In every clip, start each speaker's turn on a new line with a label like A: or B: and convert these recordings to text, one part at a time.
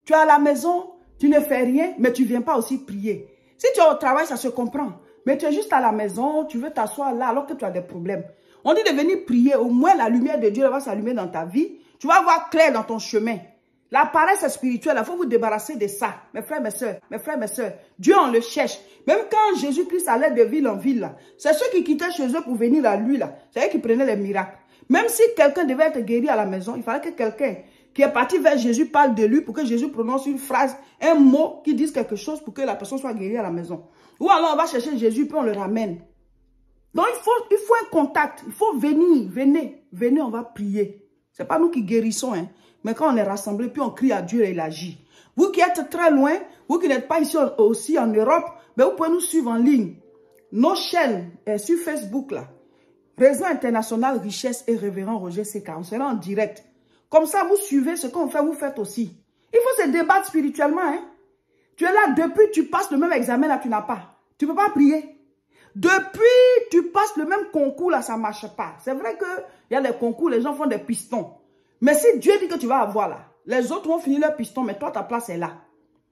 A: Tu es à la maison, tu ne fais rien, mais tu ne viens pas aussi prier. Si tu es au travail, ça se comprend. Mais tu es juste à la maison, tu veux t'asseoir là alors que tu as des problèmes. On dit de venir prier, au moins la lumière de Dieu va s'allumer dans ta vie. Tu vas voir clair dans ton chemin. La paresse spirituelle, il faut vous débarrasser de ça. Mes frères, mes soeurs, Dieu on le cherche. Même quand Jésus-Christ allait de ville en ville, c'est ceux qui quittaient chez eux pour venir à lui, c'est eux qui prenaient les miracles. Même si quelqu'un devait être guéri à la maison, il fallait que quelqu'un qui est parti vers Jésus parle de lui pour que Jésus prononce une phrase, un mot qui dise quelque chose pour que la personne soit guérie à la maison. Ou alors on va chercher Jésus puis on le ramène. Donc il faut un contact, il faut venir, venez, on va prier. Ce n'est pas nous qui guérissons, hein. Mais quand on est rassemblés, puis on crie à Dieu et il agit. Vous qui êtes très loin, vous qui n'êtes pas ici aussi en Europe, ben vous pouvez nous suivre en ligne. Nos chaînes sur Facebook, là. Réseau international Richesse et Révérend Roger Seka. On sera en direct. Comme ça, vous suivez ce qu'on fait, vous faites aussi. Il faut se débattre spirituellement. Hein? Tu es là, depuis tu passes le même examen, là, tu n'as pas. Tu ne peux pas prier. Depuis tu passes le même concours, là, ça ne marche pas. C'est vrai qu'il y a des concours, les gens font des pistons. Mais si Dieu dit que tu vas avoir là, les autres vont finir leur piston, mais toi, ta place est là.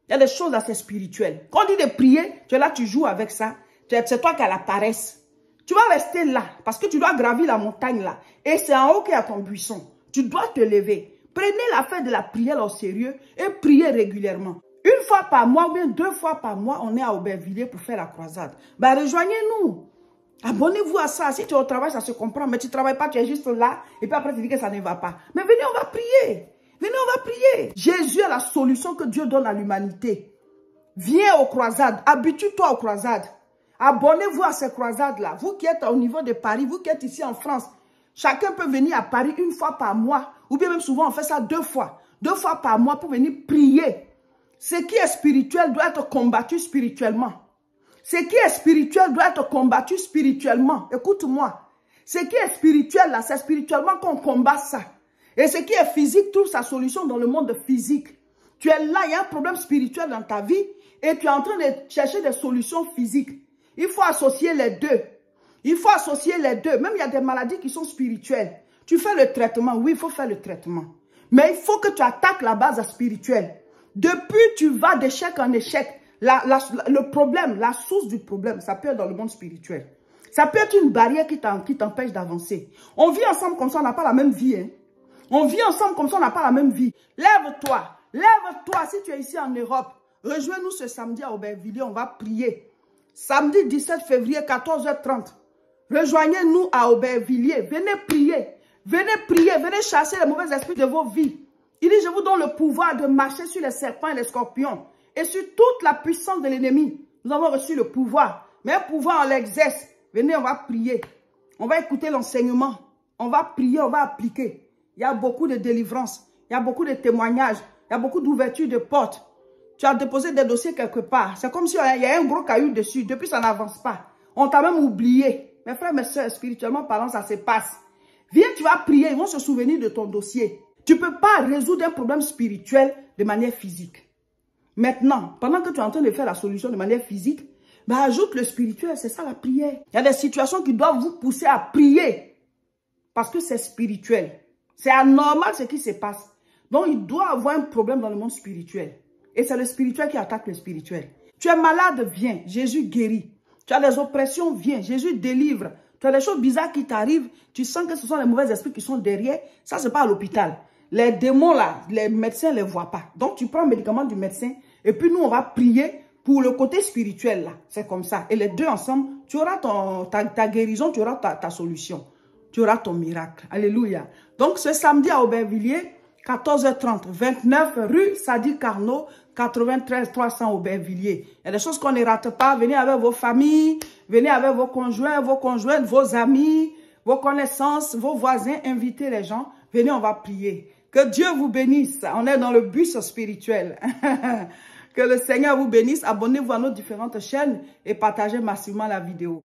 A: Il y a des choses assez spirituelles. Quand on dit de prier, tu es là, tu joues avec ça. C'est toi qui as la paresse. Tu vas rester là, parce que tu dois gravir la montagne là. Et c'est en haut qu'il y a ton buisson. Tu dois te lever. Prenez l'affaire de la prière au sérieux et priez régulièrement. Une fois par mois ou bien 2 fois par mois, on est à Aubervilliers pour faire la croisade. Ben, rejoignez-nous. Abonnez-vous à ça. Si tu es au travail, ça se comprend. Mais tu ne travailles pas, tu es juste là. Et puis après, tu dis que ça ne va pas. Mais venez, on va prier. Venez, on va prier. Jésus est la solution que Dieu donne à l'humanité. Viens aux croisades. Habitue-toi aux croisades. Abonnez-vous à ces croisades-là. Vous qui êtes au niveau de Paris, vous qui êtes ici en France, chacun peut venir à Paris 1 fois par mois. Ou bien même souvent, on fait ça 2 fois. 2 fois par mois pour venir prier. Ce qui est spirituel doit être combattu spirituellement. Ce qui est spirituel doit être combattu spirituellement. Écoute-moi. Ce qui est spirituel, là, c'est spirituellement qu'on combat ça. Et ce qui est physique trouve sa solution dans le monde physique. Tu es là, il y a un problème spirituel dans ta vie et tu es en train de chercher des solutions physiques. Il faut associer les deux. Il faut associer les deux. Même il y a des maladies qui sont spirituelles. Tu fais le traitement. Oui, il faut faire le traitement. Mais il faut que tu attaques la base spirituelle. Depuis, tu vas d'échec en échec. Le problème, la source du problème, ça peut être dans le monde spirituel. Ça peut être une barrière qui t'empêche d'avancer. On vit ensemble comme ça, on n'a pas la même vie. Hein? On vit ensemble comme ça, on n'a pas la même vie. Lève-toi. Lève-toi si tu es ici en Europe. Rejoins-nous ce samedi à Aubervilliers, on va prier. Samedi 17 février, 14h30. Rejoignez-nous à Aubervilliers. Venez prier. Venez prier. Venez chasser les mauvais esprits de vos vies. Il dit, je vous donne le pouvoir de marcher sur les serpents et les scorpions. Et sur toute la puissance de l'ennemi. Nous avons reçu le pouvoir. Mais un pouvoir, on l'exerce. Venez, on va prier. On va écouter l'enseignement. On va prier, on va appliquer. Il y a beaucoup de délivrance. Il y a beaucoup de témoignages. Il y a beaucoup d'ouverture de portes. Tu as déposé des dossiers quelque part. C'est comme s'il y a un gros caillou dessus. Depuis, ça n'avance pas. On t'a même oublié. Mes frères, mes soeurs, spirituellement parlant, ça se passe. Viens, tu vas prier. Ils vont se souvenir de ton dossier. Tu ne peux pas résoudre un problème spirituel de manière physique. Maintenant, pendant que tu es en train de faire la solution de manière physique, ben ajoute le spirituel. C'est ça la prière. Il y a des situations qui doivent vous pousser à prier. Parce que c'est spirituel. C'est anormal ce qui se passe. Donc, il doit avoir un problème dans le monde spirituel. Et c'est le spirituel qui attaque le spirituel. Tu es malade, viens. Jésus guérit. Tu as des oppressions, viens. Jésus délivre. Tu as des choses bizarres qui t'arrivent. Tu sens que ce sont les mauvais esprits qui sont derrière. Ça, c'est pas à l'hôpital. Les démons, là, les médecins ne les voient pas. Donc, tu prends le médicament du médecin. Et puis, nous, on va prier pour le côté spirituel, là. C'est comme ça. Et les deux ensemble, tu auras ta guérison, tu auras ta solution. Tu auras ton miracle. Alléluia. Donc, ce samedi à Aubervilliers, 14h30, 29 rue Sadi Carnot, 93 300 Aubervilliers. Il y a des choses qu'on ne rate pas. Venez avec vos familles, venez avec vos conjoints, vos amis, vos connaissances, vos voisins. Invitez les gens. Venez, on va prier. Que Dieu vous bénisse. On est dans le bus spirituel. Que le Seigneur vous bénisse. Abonnez-vous à nos différentes chaînes et partagez massivement la vidéo.